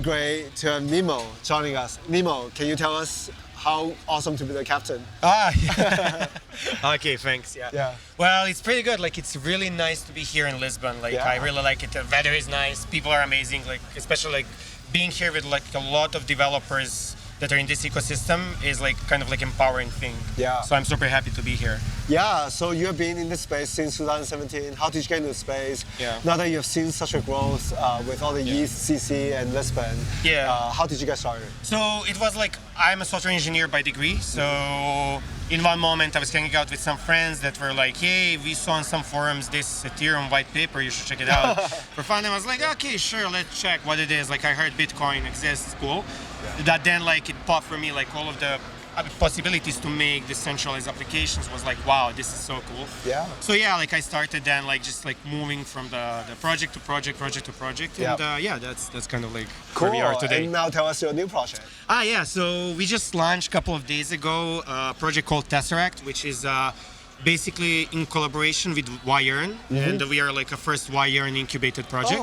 great to have Nemo joining us. Nemo, can you tell us how awesome to be the captain? Yeah. Okay, thanks. Yeah. Well, it's pretty good. Like, it's really nice to be here in Lisbon. Like, I really like it. The weather is nice. People are amazing. Like, especially like being here with like a lot of developers that are in this ecosystem is like kind of like empowering thing. Yeah. So I'm super happy to be here. Yeah, so you have been in this space since 2017. How did you get into the space? Yeah. Now that you have seen such a growth with all the Yeast, CC, and Lisbon, how did you get started? So it was like, I'm a software engineer by degree. So in one moment I was hanging out with some friends that were like, hey, we saw on some forums this Ethereum white paper, you should check it out. For fun, I was like, okay, sure, let's check what it is. Like, I heard Bitcoin exists, cool. That then like it popped for me, like all of the possibilities to make decentralized applications was like, wow, this is so cool. Yeah. So yeah, like I started then like just like moving from the project to project to project, and that's kind of like cool. where we are today. And now tell us your new project. Yeah, so we just launched a couple of days ago a project called Tesseract, which is basically in collaboration with YEarn, and we are like a first YEarn incubated project.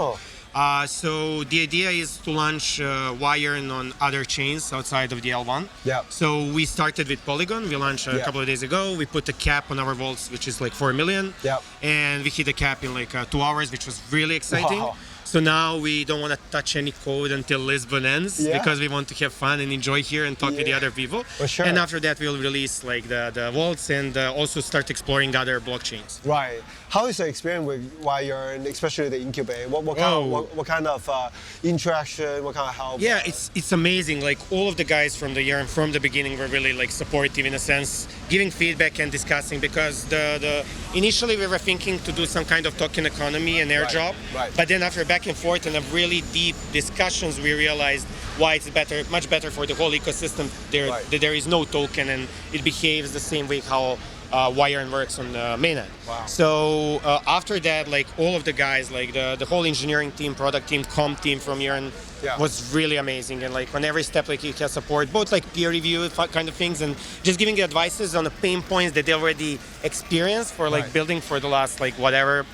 So the idea is to launch YEarn on other chains outside of the L1. Yeah. So we started with Polygon. We launched a couple of days ago. We put a cap on our vaults, which is like 4 million. Yeah. And we hit the cap in like 2 hours, which was really exciting. Wow. So now we don't want to touch any code until Lisbon ends because we want to have fun and enjoy here and talk with the other people. For sure. And after that, we'll release like the vaults and also start exploring other blockchains. Right. How is the experience with YEarn, especially the incubate? What kind of interaction? What kind of help? Yeah, it's amazing. Like all of the guys from the Yearn from the beginning were really like supportive in a sense, giving feedback and discussing, because the initially we were thinking to do some kind of token economy and airdrop, but then after back and forth and a really deep discussions, we realized why it's much better for the whole ecosystem. That there is no token and it behaves the same way how YEarn works on the mainnet. Wow. So after that, like all of the guys, like the whole engineering team, product team, comp team from Yearn was really amazing. And like on every step, like you can support both like peer review kind of things and just giving advices on the pain points that they already experienced for like building for the last like whatever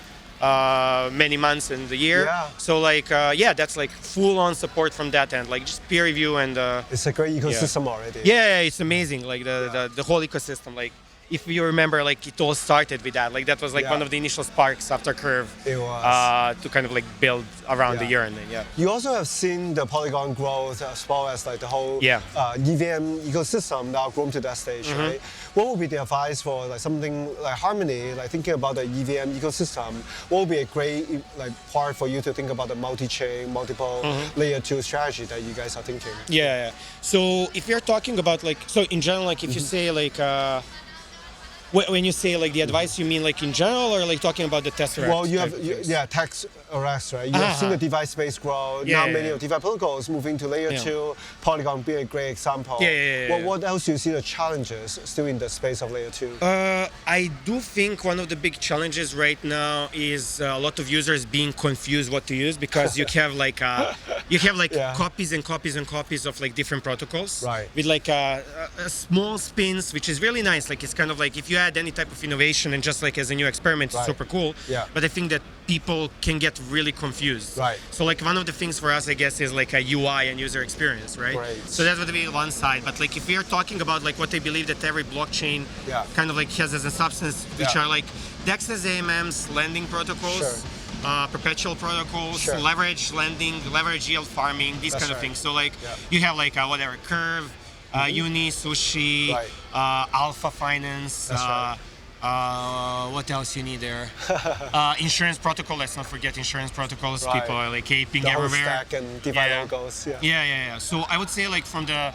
many months in the year. So like that's like full on support from that end, like just peer review and it's a great ecosystem already. Yeah, it's amazing. Like the whole ecosystem, like if you remember, like it all started with that. Like that was like one of the initial sparks after Curve. It was. To kind of like build around the Yearn. You also have seen the Polygon growth as well as like the whole EVM ecosystem now grown to that stage, right? What would be the advice for like something like Harmony, like thinking about the EVM ecosystem? What would be a great like part for you to think about the multi-chain, multiple layer 2 strategy that you guys are thinking? Yeah. So if you're talking about like, so in general, like if you say like, when you say like the advice, you mean like in general or like talking about the Tesseract? Well, you have Tesseract, right? You have seen the DeFi space grow. Now many of DeFi protocols moving to layer 2. Polygon being a great example. What else do you see the challenges still in the space of layer 2? I do think one of the big challenges right now is a lot of users being confused what to use, because you have like copies and copies and copies of like different protocols with like a small spins, which is really nice. Like it's kind of like if you add any type of innovation and just like as a new experiment, it's super cool. But I think that people can get really confused. So like one of the things for us, I guess, is like a UI and user experience, right? So that would be one side. But like if we are talking about like what I believe that every blockchain kind of like has as a substance, which are like DEXs, AMMs, lending protocols, perpetual protocols, leverage lending, leverage yield farming, these kind of things. So like you have like whatever, Curve, Uni, Sushi, Alpha Finance, what else you need there? Insurance protocol, let's not forget insurance protocols. People are like aping the everywhere. Stack and DeFi logos. So I would say like from the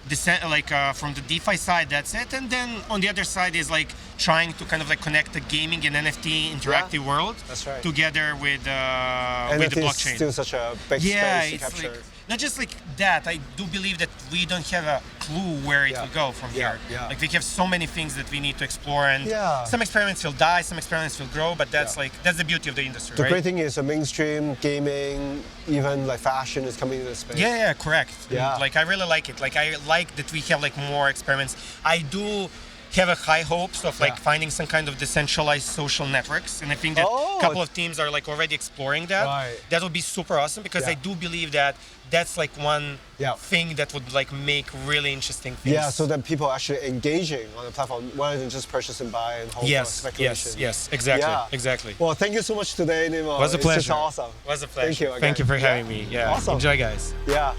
DeFi side, that's it. And then on the other side is like trying to kind of like connect the gaming and NFT interactive world together with the blockchain. It's still such a big space to capture. Like, not just like that, I do believe that we don't have a clue where it will go from here. Like we have so many things that we need to explore, and some experiments will die, some experiments will grow, but that's like that's the beauty of the industry. The great thing is the mainstream gaming, even like fashion is coming into the space. Correct. Like I really like it. Like I like that we have like more experiments. I do have a high hopes of like finding some kind of decentralized social networks, and I think that a couple of teams are like already exploring that. That would be super awesome, because I do believe that that's like one thing that would like make really interesting things. Yeah, so that people are actually engaging on the platform rather than just purchase and buy and hope for speculation. Yes, exactly, exactly. Well, thank you so much today, Nemo. It was a pleasure. It's just awesome. It was a pleasure. Thank you again. Thank you for having me. Yeah, awesome. Enjoy, guys. Yeah.